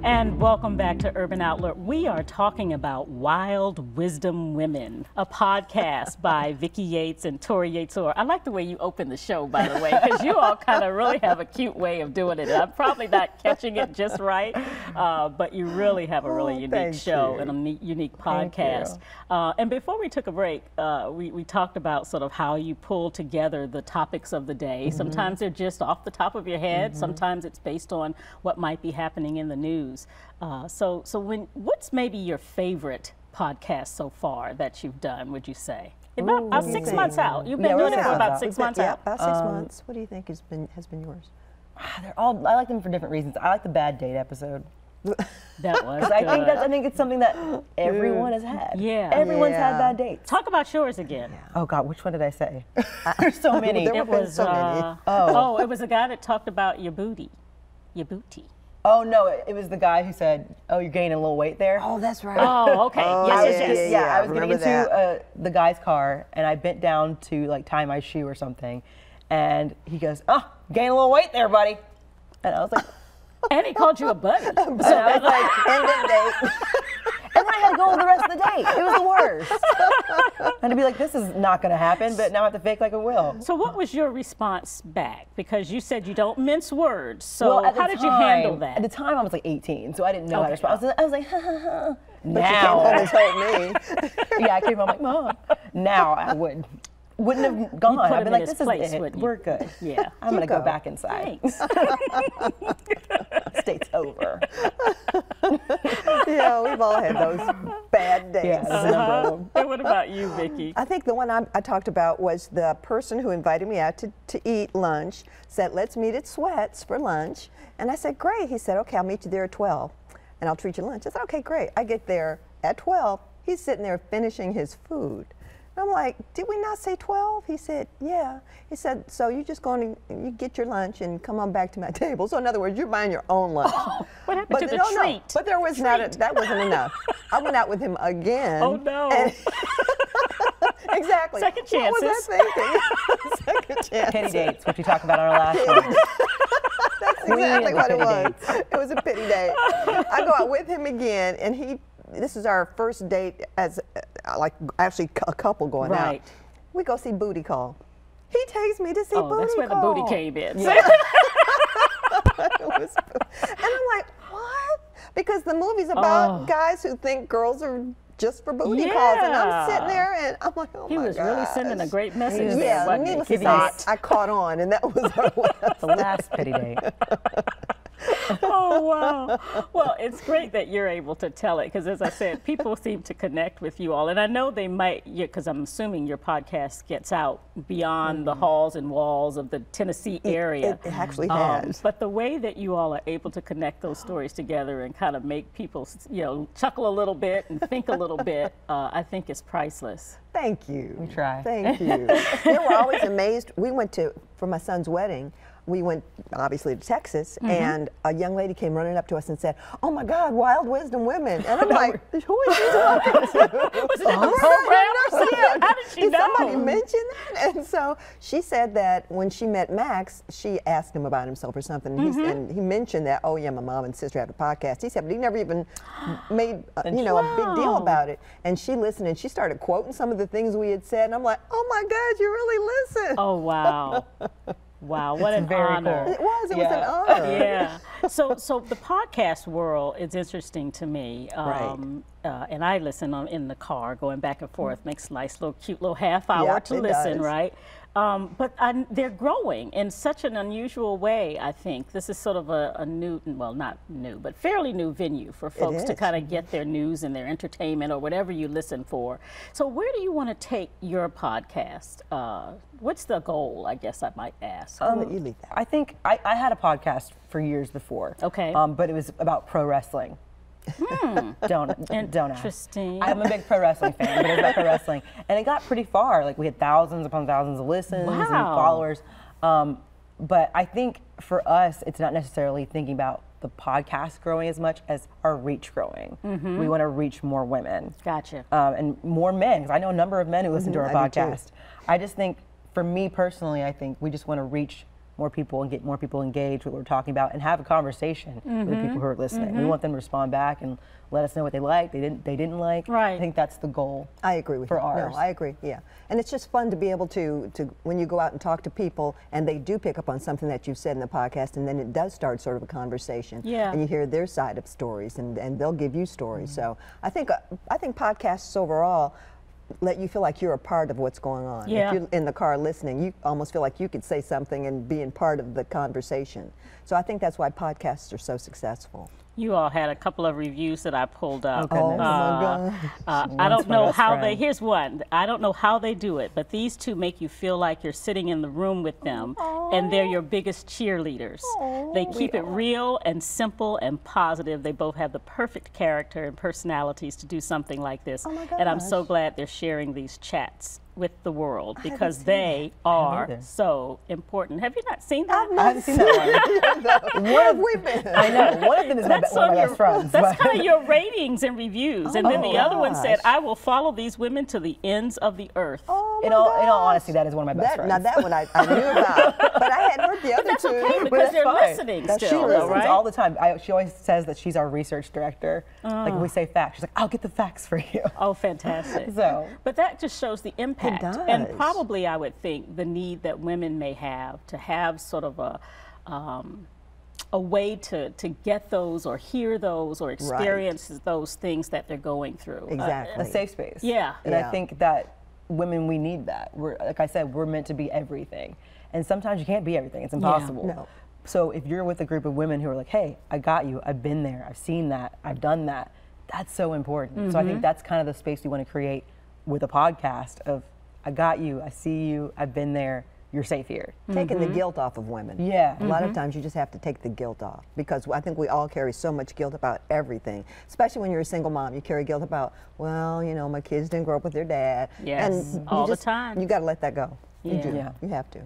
And welcome back to Urban Outllook. We are talking about Wild Wisdom Women, a podcast by Vicki Yates and Torri Yates-Orr. I like the way you open the show, by the way, because you all kind of really have a cute way of doing it. I'm probably not catching it just right, but you really have a really unique show and a unique podcast. And before we took a break, we talked about sort of how you pull together the topics of the day. Sometimes they're just off the top of your head. Sometimes it's based on what might be happening in the news. So what's maybe your favorite podcast so far that you've done, would you say? About 6 months out. You've been doing it for about 6 months out. About 6 months. What do you think has been yours? They're all, I like them for different reasons. I like the bad date episode. That was good. I think it's something that everyone has had. Yeah. Everyone's had bad dates. Talk about yours again. Oh God, which one did I say? There's so many. It was so many. It was a guy that talked about your booty. Your booty. Oh no, it was the guy who said, "Oh, you're gaining a little weight there." Oh, that's right. Oh, okay. Yes. I was getting into the guy's car, and I bent down to like tie my shoe or something, and he goes, "Oh, gain a little weight there, buddy," and I was like, and he called you a buddy. So I was like, end of date. And I had to go on the rest of the date. It was the worst. And to be like, this is not going to happen, but now I have to fake like it will. So what was your response back? Because you said you don't mince words. So how did you handle that? At the time, I was like 18, so I didn't know how to respond. I was like, ha, ha, ha. But you came home and told me. Yeah, I came home like, Mom. Now I wouldn't have gone. I'd be like, this is it. We're good. Yeah. I'm going to go back inside. Thanks. State's over. Yeah, we've all had those bad days. And what about you, Vicki? I think the one I talked about was the person who invited me out to eat lunch, said, let's meet at Sweats for lunch. And I said, great. He said, okay, I'll meet you there at 12 and I'll treat you lunch. I said, okay, great. I get there at 12. He's sitting there finishing his food. I'm like, did we not say 12? He said, yeah. He said, so you're just going to you get your lunch and come on back to my table. So in other words, you're buying your own lunch. Oh, what happened to the treat? No, but there was that wasn't enough. I went out with him again. Oh no. Exactly. Second chances. What was I thinking? Second chances. Pity dates, which we talked about on our last one. That's exactly what it was. It was a pity date. I go out with him again, and this is our first date as like actually a couple going out. We go see Booty Call. He takes me to see Booty Call. Oh, that's where the booty came in. Yeah. And I'm like, what? Because the movie's about guys who think girls are just for booty calls, and I'm sitting there and I'm like, oh my God. He was really sending a great message. Yeah, needless to say, I caught on, and that was the last pity date. Oh, wow. Well, it's great that you're able to tell it because, as I said, people seem to connect with you all. And I know they might, because I'm assuming your podcast gets out beyond the halls and walls of the Tennessee area. It actually has. But the way that you all are able to connect those stories together and kind of make people, chuckle a little bit and think a little bit, I think is priceless. Thank you. We try. Thank you. They were always amazed. We went for my son's wedding. We went, obviously, to Texas, and a young lady came running up to us and said, oh, my God, Wild Wisdom Women. And I'm like, who is she talking to? Was it in the program? How did she know? Did somebody mention that? And so she said that when she met Max, she asked him about himself or something, and he mentioned that, oh, yeah, my mom and sister have a podcast. He said, but he never even made, a big deal about it. And she listened, and she started quoting some of the things we had said, and I'm like, oh, my God, you really listen. Oh, wow. Wow, what an honor. Cool. It was an honor. Yeah. So the podcast world is interesting to me. And I listen in the car, going back and forth, makes a nice little cute little half hour to listen, right? But they're growing in such an unusual way, I think. This is sort of a new, well, not new, but fairly new venue for folks to kind of get their news and their entertainment or whatever you listen for. So where do you want to take your podcast? What's the goal, I guess I might ask? I'll let you lead that. I think I had a podcast for years before. Okay. But it was about pro wrestling. Don't ask. Interesting. I'm a big pro wrestling fan, but it was about pro wrestling. And it got pretty far. Like, we had thousands upon thousands of listens and followers. But I think for us, it's not necessarily thinking about the podcast growing as much as our reach growing. We want to reach more women. Gotcha. And more men, because I know a number of men who listen to our podcast. I just think, for me personally, I think we just want to reach more people and get more people engaged with what we're talking about and have a conversation with the people who are listening. We want them to respond back and let us know what they liked, they didn't like. Right. I think that's the goal. I agree with for you. ours. No, I agree. Yeah, and it's just fun to be able to when you go out and talk to people and they do pick up on something that you've said in the podcast, and then it does start sort of a conversation. Yeah. And you hear their side of stories, and they'll give you stories. So I think podcasts overall let you feel like you're a part of what's going on. Yeah. If you're in the car listening, you almost feel like you could say something and be in part of the conversation. So I think that's why podcasts are so successful. You all had a couple of reviews that I pulled up. Oh, my God. I don't know how friend. here's one. I don't know how they do it, but these two make you feel like you're sitting in the room with them, and they're your biggest cheerleaders. They keep it real and simple and positive. They both have the perfect character and personalities to do something like this. Oh my And I'm gosh. so glad they're sharing these chats with the world because they are either. so important. Have you not seen that? I haven't seen that one. Where have we been? I know. One of them is one of my best friends. That's but- kind of your ratings and reviews. And then the other one said, gosh. I will follow these women to the ends of the earth. Oh, my in all gosh. honesty, that is one of my best friends. Now that one I knew about, but I hadn't heard the other That's two. okay But because that's they're fine. listening That's She still, true. though, listens right? all the time. She always says that she's our research director. Like when we say facts, she's like, I'll get the facts for you. Oh, fantastic. So. But that just shows the impact. does. And probably, I would think, the need that women may have to have sort of a way to get those or hear those or experience those things that they're going through. Exactly. A safe space. Yeah. And Yeah. I think that women, we need that. Like I said, we're meant to be everything. And sometimes you can't be everything. It's impossible. No. So if you're with a group of women who are like, hey, I got you, I've been there, I've seen that, I've done that, that's so important. So I think that's kind of the space we want to create with a podcast of, I got you, I see you, I've been there, you're safe here. Taking the guilt off of women. Yeah. A lot of times you just have to take the guilt off because I think we all carry so much guilt about everything, especially when you're a single mom. You carry guilt about, well, you know, my kids didn't grow up with their dad. Yes, and you all the just, time. You got to let that go. You do. Yeah. You have to.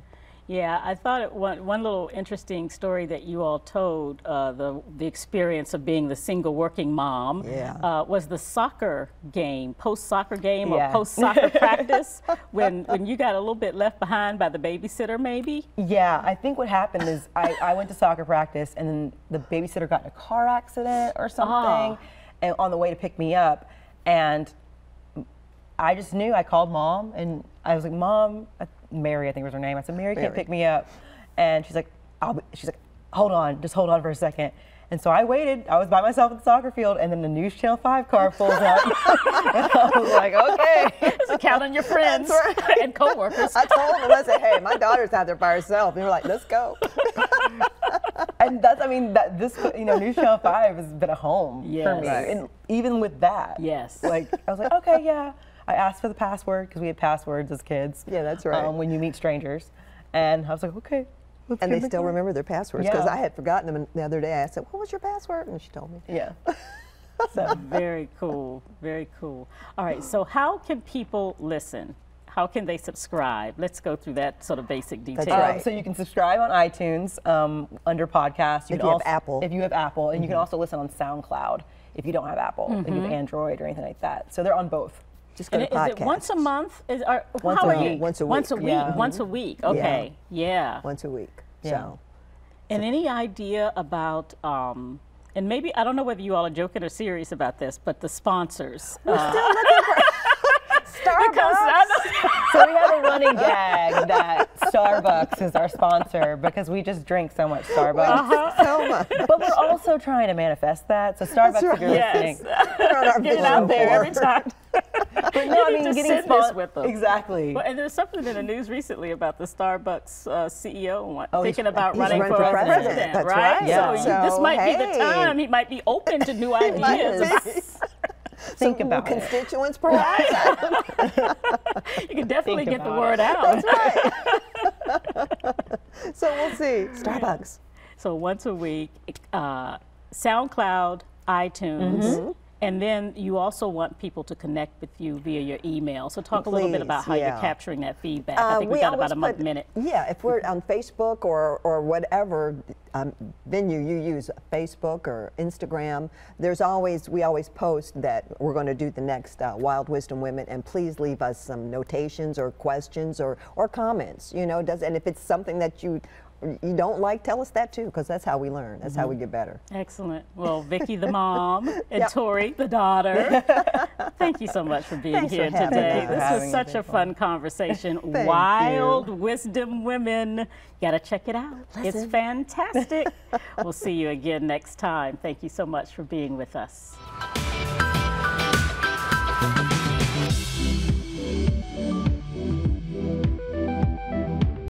Yeah, I thought one little interesting story that you all told, the experience of being the single working mom, was the soccer game, post-soccer game or post-soccer practice, when you got a little bit left behind by the babysitter, maybe? Yeah, I think what happened is I went to soccer practice and then the babysitter got in a car accident or something and on the way to pick me up. And I just knew, I called Mom and I was like, Mom, Mary, I think was her name. I said, Mary can't pick me up. And she's like, hold on, just hold on for a second. And so I waited. I was by myself at the soccer field, and then the NewsChannel 5 car pulls up. And I was like, okay. So count on your friends and coworkers. I told them, I said, hey, my daughter's out there by herself. And they were like, let's go. And that's, I mean, this, you know, NewsChannel 5 has been a home for me. Yes. And even with that. Yes. Like, I was like, okay, yeah. I asked for the password because we had passwords as kids. Yeah, that's right. When you meet strangers. And I was like, okay. And they still remember their passwords because Yeah. I had forgotten them the other day. I said, what was your password? And she told me. Yeah. So very cool, very cool. All right, so how can people listen? How can they subscribe? Let's go through that sort of basic detail. That's right. So you can subscribe on iTunes under podcasts. If you have Apple. If you have Apple. And you can also listen on SoundCloud if you don't have Apple, if you have Android or anything like that. So they're on both. Just go And to is podcasts. it once a month? Once how a are you? week. Once a week. Once a week. Yeah. Once a week. Okay. Yeah. Once a week. Yeah. So. And any idea about? And maybe I don't know whether you all are joking or serious about this, but the sponsors. Starbucks. So we have a running gag that Starbucks is our sponsor because we just drink so much Starbucks. So much. But we're also trying to manifest that. So Starbucks, if you're Yes. listening. Put on our Get it vision out there every board. time. But no, You I need mean, to getting send this with them. Exactly. Well, and there's something in the news recently about the Starbucks CEO Oh, thinking about he's running running for for president. president, That's right? right. Yeah. So this So, might be the hey. time he might be open to new ideas. Think Some about it. constituents, perhaps. You can definitely Think get the about word out. So we'll see. Starbucks. So once a week, SoundCloud, iTunes, and then you also want people to connect with you via your email. So talk a little bit Please, about how you're yeah. capturing that feedback. I think we got about a minute. Yeah, if we're on Facebook or whatever venue you use, Facebook or Instagram, we always post that we're going to do the next Wild Wisdom Women, and please leave us some notations or questions or comments. You know, and if it's something that you you don't like, tell us that too, because that's how we learn. That's how we get better. Excellent. Well, Vicki the mom and Yep. Torri the daughter, thank you so much for being Thanks for here having today. us. This was me. such a fun conversation. Thank Wild you. Wisdom Women. You gotta check it out. It's Listen. fantastic. We'll see you again next time. Thank you so much for being with us.